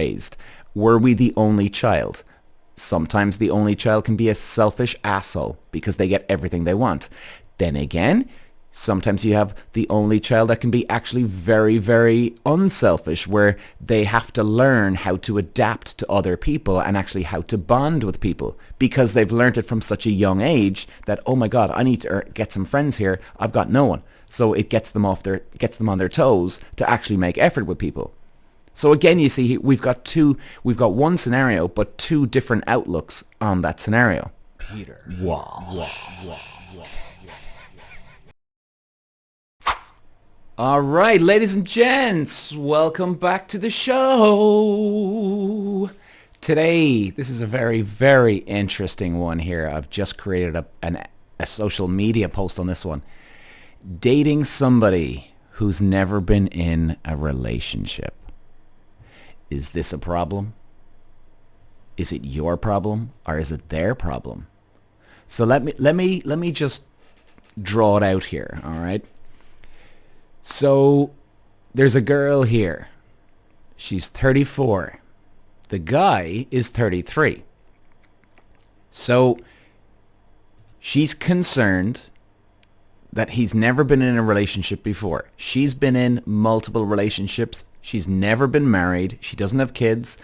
raised? Were we the only child? Sometimes the only child can be a selfish asshole because they get everything they want. Then again, sometimes you have the only child that can be actually very, very unselfish, where they have to learn how to adapt to other people and actually how to bond with people because they've learned it from such a young age that, oh my God, I need to get some friends here. I've got no one. So it gets them on their toes to actually make effort with people. So again, you see, we've got one scenario, but two different outlooks on that scenario. Peter. All right, ladies and gents, welcome back to the show. Today, this is a very, very interesting one here. I've just created a social media post on this one. Dating somebody who's never been in a relationship. Is this a problem? Is it your problem or is it their problem? So let me just draw it out here, all right? So there's a girl here. She's 34. The guy is 33. So she's concerned that he's never been in a relationship before. She's been in multiple relationships. She's never been married. She doesn't have kids.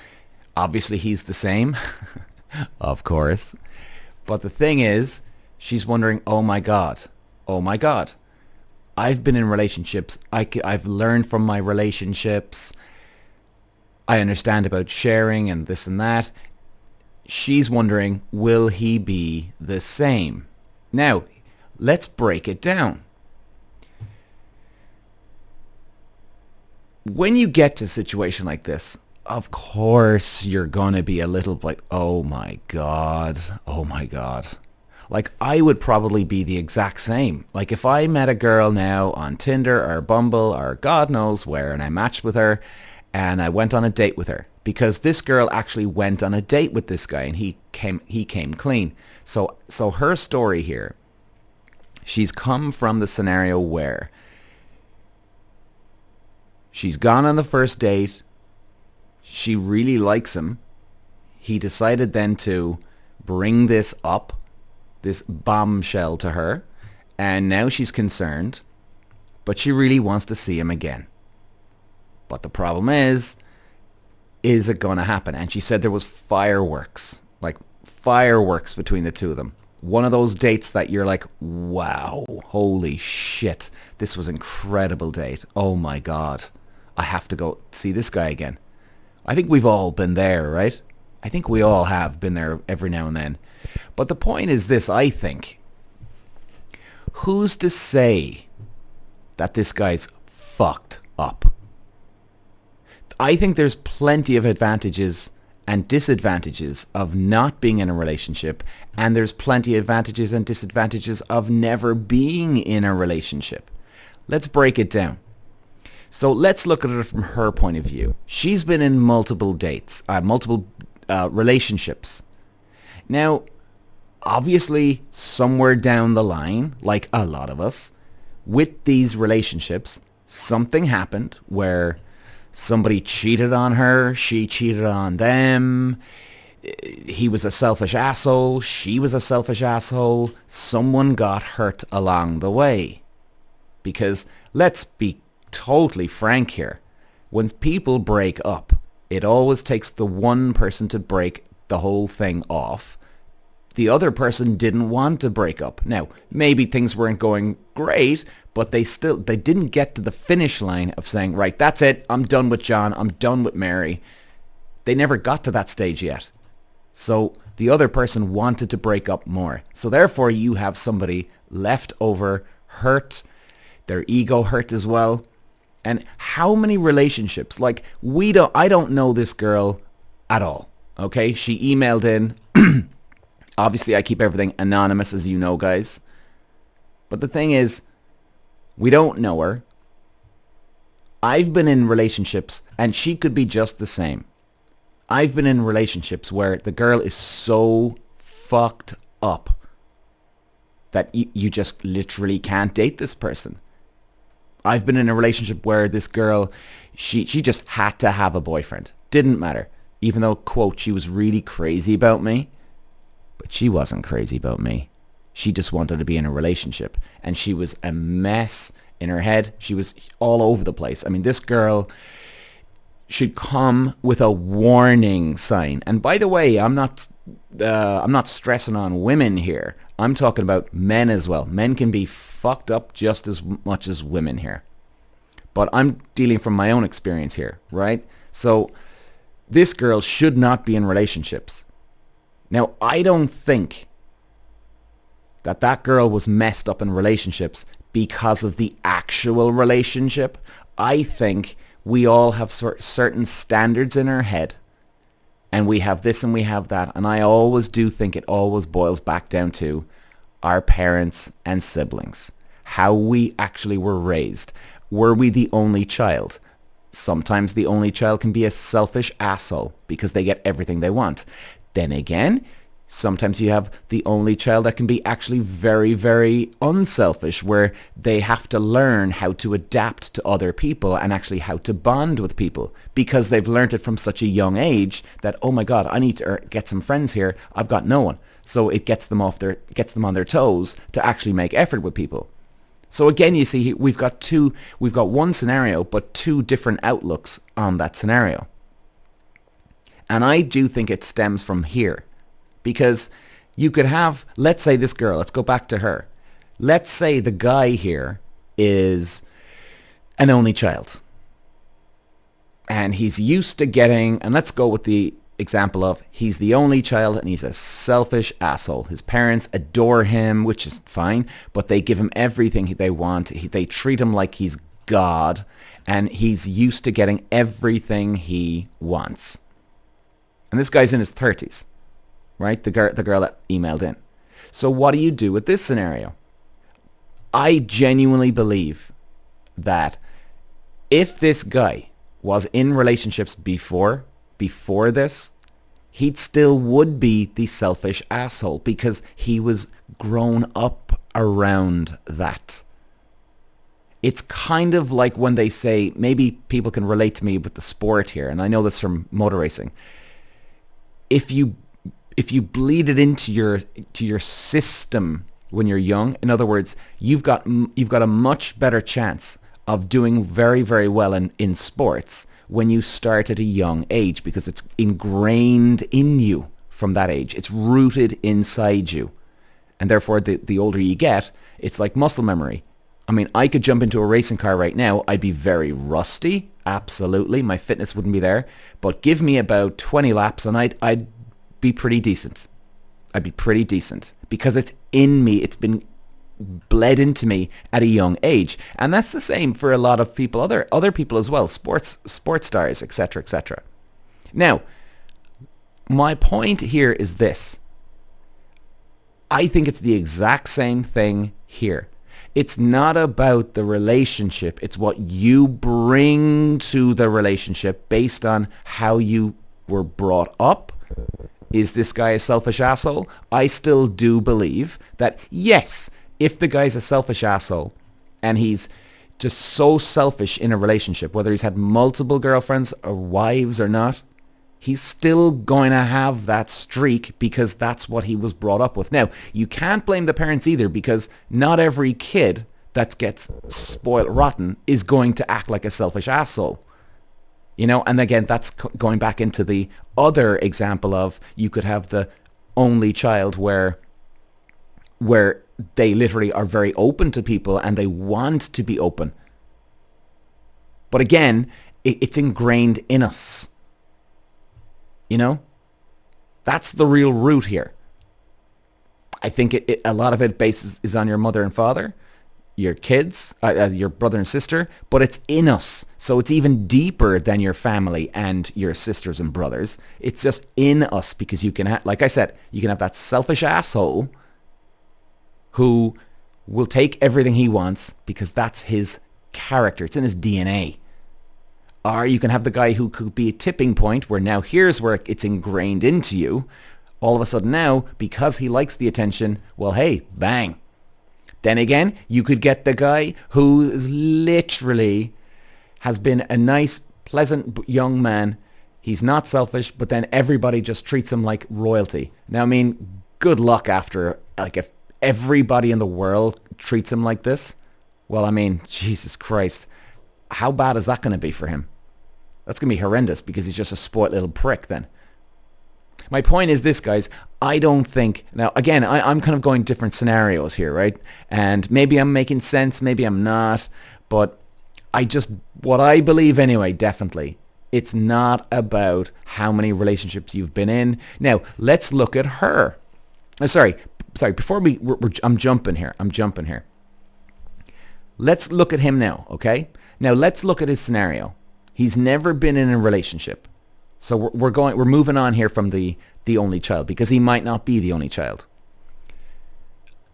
Obviously, he's the same. Of course. But the thing is, she's wondering, oh my God. I've been in relationships. I've learned from my relationships. I understand about sharing and this and that. She's wondering, will he be the same? Now, let's break it down. When you get to a situation like this, of course you're going to be a little like, oh my God. Like, I would probably be the exact same. Like, if I met a girl now on Tinder or Bumble or God knows where, and I matched with her and I went on a date with her, because this girl actually went on a date with this guy and he came clean. So her story here, she's come from the scenario where she's gone on the first date. She really likes him. He decided then to bring this up, this bombshell to her, and now she's concerned, but she really wants to see him again. But the problem is it going to happen? And she said there was fireworks between the two of them. One of those dates that you're like, wow, holy shit, this was an incredible date. Oh my God, I have to go see this guy again. I think we've all been there, right? I think we all have been there every now and then. But the point is this, I think. Who's to say that this guy's fucked up? I think there's plenty of advantages and disadvantages of not being in a relationship, and there's plenty of advantages and disadvantages of never being in a relationship. Let's break it down. So let's look at it from her point of view. She's been in multiple dates, multiple relationships. Now, obviously, somewhere down the line, like a lot of us, with these relationships, something happened where somebody cheated on her, she cheated on them, he was a selfish asshole, she was a selfish asshole, someone got hurt along the way. Because let's be totally frank here, when people break up, it always takes the one person to break the whole thing off. The other person didn't want to break up. Now, maybe things weren't going great, but they didn't get to the finish line of saying, right, that's it, I'm done with John, I'm done with Mary. They never got to that stage yet. So the other person wanted to break up more. So therefore you have somebody left over, hurt, their ego hurt as well. And how many relationships, like I don't know this girl at all, okay? She emailed in. Obviously, I keep everything anonymous, as you know, guys. But the thing is, we don't know her. I've been in relationships, and she could be just the same. I've been in relationships where the girl is so fucked up that you just literally can't date this person. I've been in a relationship where this girl, she just had to have a boyfriend. Didn't matter. Even though, quote, she was really crazy about me. But she wasn't crazy about me. She just wanted to be in a relationship. And she was a mess in her head. She was all over the place. I mean, this girl should come with a warning sign. And by the way, I'm not stressing on women here. I'm talking about men as well. Men can be fucked up just as much as women here. But I'm dealing from my own experience here, right? So this girl should not be in relationships. Now, I don't think that girl was messed up in relationships because of the actual relationship. I think we all have certain standards in our head, and we have this and we have that. And I always do think it always boils back down to our parents and siblings, how we actually were raised. Were we the only child? Sometimes the only child can be a selfish asshole because they get everything they want. Then again, sometimes you have the only child that can be actually very, very unselfish, where they have to learn how to adapt to other people and actually how to bond with people because they've learned it from such a young age that, oh my God, I need to get some friends here. I've got no one. So it gets them on their toes to actually make effort with people. So again, you see, we've got one scenario, but two different outlooks on that scenario. And I do think it stems from here. Because you could have, let's say this girl, let's go back to her. Let's say the guy here is an only child. And he's used to getting, and let's go with the example of he's the only child and he's a selfish asshole. His parents adore him, which is fine, but they give him everything they want. They treat him like he's God, and he's used to getting everything he wants. And this guy's in his 30s. Right? The girl that emailed in. So what do you do with this scenario? I genuinely believe that if this guy was in relationships before this, he still would be the selfish asshole because he was grown up around that. It's kind of like when they say, maybe people can relate to me with the sport here, and I know this from motor racing. If you bleed it into your system when you're young, in other words, you've got a much better chance of doing very, very well in sports when you start at a young age because it's ingrained in you from that age. It's rooted inside you. And therefore, the older you get, it's like muscle memory. I mean, I could jump into a racing car right now. I'd be very rusty. Absolutely. My fitness wouldn't be there. But give me about 20 laps and I'd be pretty decent. I'd be pretty decent because it's in me. It's been bled into me at a young age. And that's the same for a lot of people, other people as well, sports stars, etc., etc. Now, my point here is this. I think it's the exact same thing here. It's not about the relationship. It's what you bring to the relationship based on how you were brought up. Is this guy a selfish asshole? I still do believe that, yes, if the guy's a selfish asshole and he's just so selfish in a relationship, whether he's had multiple girlfriends or wives or not, he's still going to have that streak because that's what he was brought up with. Now, you can't blame the parents either because not every kid that gets spoiled rotten is going to act like a selfish asshole. You know, and again, that's going back into the other example of you could have the only child where they literally are very open to people and they want to be open. But again, it's ingrained in us. You know, that's the real root here. I think a lot of it is on your mother and father, your kids, your brother and sister, but it's in us. So it's even deeper than your family and your sisters and brothers. It's just in us because you can like I said, you can have that selfish asshole who will take everything he wants because that's his character. It's in his DNA. Or you can have the guy who could be a tipping point where now here's where it's ingrained into you. All of a sudden now, because he likes the attention, well, hey, bang. Then again, you could get the guy who is literally has been a nice, pleasant young man. He's not selfish, but then everybody just treats him like royalty. Now, I mean, good luck after, like, if everybody in the world treats him like this. Well, I mean, Jesus Christ. How bad is that going to be for him? That's going to be horrendous because he's just a spoiled little prick then. My point is this, guys. I don't think... Now, again, I'm kind of going different scenarios here, right? And maybe I'm making sense, maybe I'm not. But what I believe anyway, definitely, it's not about how many relationships you've been in. Now, let's look at her. Sorry, before I'm jumping here. Let's look at him now, okay? Now, let's look at his scenario. He's never been in a relationship. So we're moving on here from the only child because he might not be the only child.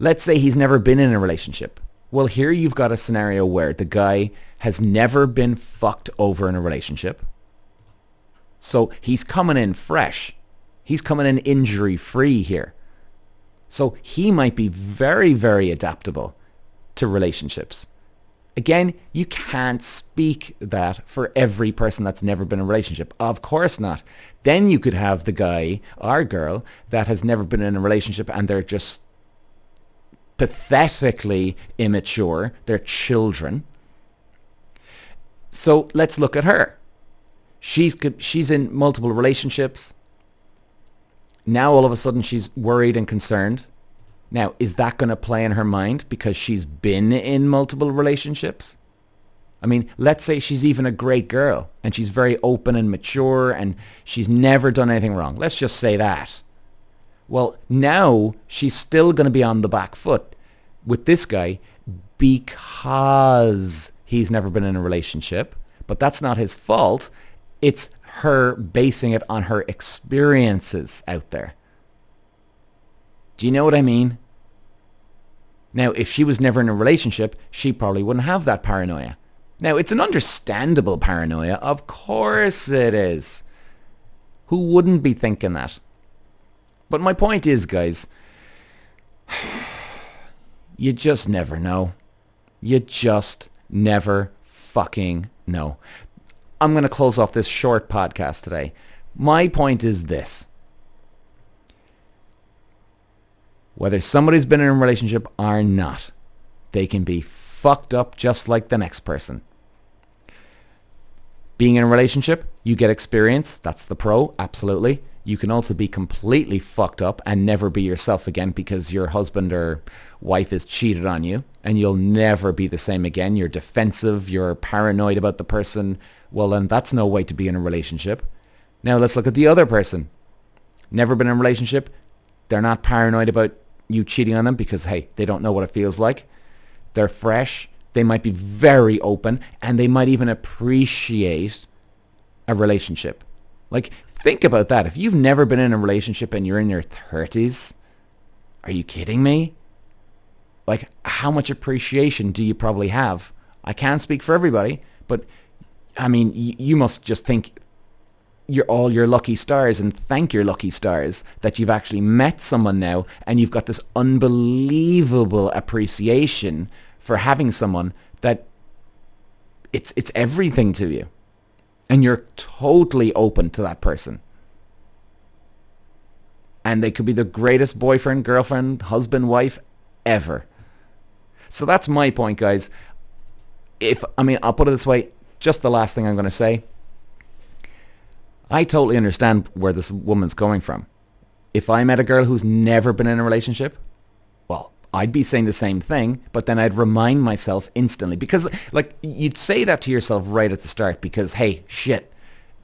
Let's say he's never been in a relationship. Well, here you've got a scenario where the guy has never been fucked over in a relationship. So he's coming in fresh. He's coming in injury-free here. So he might be very, very adaptable to relationships. Again, you can't speak that for every person that's never been in a relationship. Of course not. Then you could have the guy or girl that has never been in a relationship and they're just pathetically immature. They're children. So let's look at her. She's in multiple relationships. Now all of a sudden she's worried and concerned. Now, is that going to play in her mind because she's been in multiple relationships? I mean, let's say she's even a great girl and she's very open and mature and she's never done anything wrong. Let's just say that. Well, now she's still going to be on the back foot with this guy because he's never been in a relationship. But that's not his fault. It's her basing it on her experiences out there. Do you know what I mean? Now, if she was never in a relationship, she probably wouldn't have that paranoia. Now, it's an understandable paranoia. Of course it is. Who wouldn't be thinking that? But my point is, guys, you just never know. You just never fucking know. I'm going to close off this short podcast today. My point is this. Whether somebody's been in a relationship or not, they can be fucked up just like the next person. Being in a relationship, you get experience. That's the pro, absolutely. You can also be completely fucked up and never be yourself again because your husband or wife has cheated on you and you'll never be the same again. You're defensive, you're paranoid about the person. Well, then that's no way to be in a relationship. Now let's look at the other person. Never been in a relationship. They're not paranoid about you cheating on them because, hey, they don't know what it feels like. They're fresh. They might be very open and they might even appreciate a relationship. Like, think about that. If you've never been in a relationship and you're in your 30s, are you kidding me? Like, how much appreciation do you probably have? I can't speak for everybody, but I mean, you must just think you're all your lucky stars and thank your lucky stars that you've actually met someone now and you've got this unbelievable appreciation for having someone that it's everything to you. And you're totally open to that person. And they could be the greatest boyfriend, girlfriend, husband, wife ever. So that's my point, guys. I'll put it this way. Just the last thing I'm going to say. I totally understand where this woman's going from. If I met a girl who's never been in a relationship, well, I'd be saying the same thing, but then I'd remind myself instantly. Because, like, you'd say that to yourself right at the start because, hey, shit,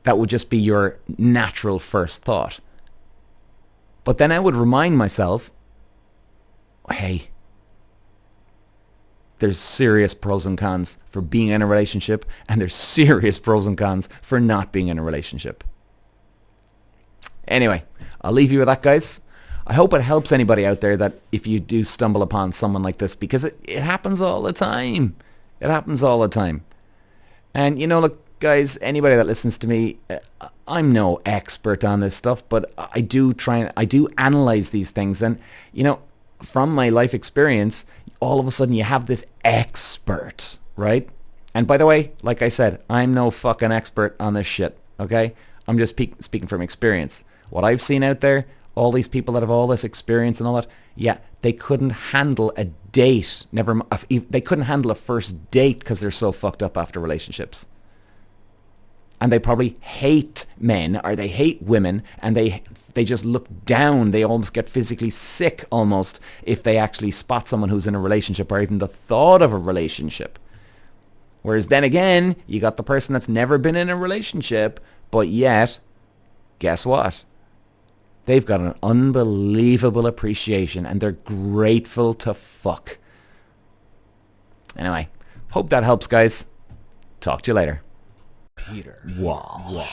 that would just be your natural first thought. But then I would remind myself, hey, there's serious pros and cons for being in a relationship, and there's serious pros and cons for not being in a relationship. Anyway, I'll leave you with that, guys. I hope it helps anybody out there that if you do stumble upon someone like this, because it happens all the time. It happens all the time. And, look, guys, anybody that listens to me, I'm no expert on this stuff, but I do analyze these things. And, from my life experience, all of a sudden you have this expert, right? And by the way, like I said, I'm no fucking expert on this shit, okay? I'm just speaking from experience. What I've seen out there, all these people that have all this experience and all that, yeah, they couldn't handle a date. They couldn't handle a first date because they're so fucked up after relationships. And they probably hate men, or they hate women, and they just look down. They almost get physically sick almost if they actually spot someone who's in a relationship, or even the thought of a relationship. Whereas then again, you got the person that's never been in a relationship, but yet, guess what? They've got an unbelievable appreciation, and they're grateful to fuck. Anyway, hope that helps, guys. Talk to you later. Peter Walsh.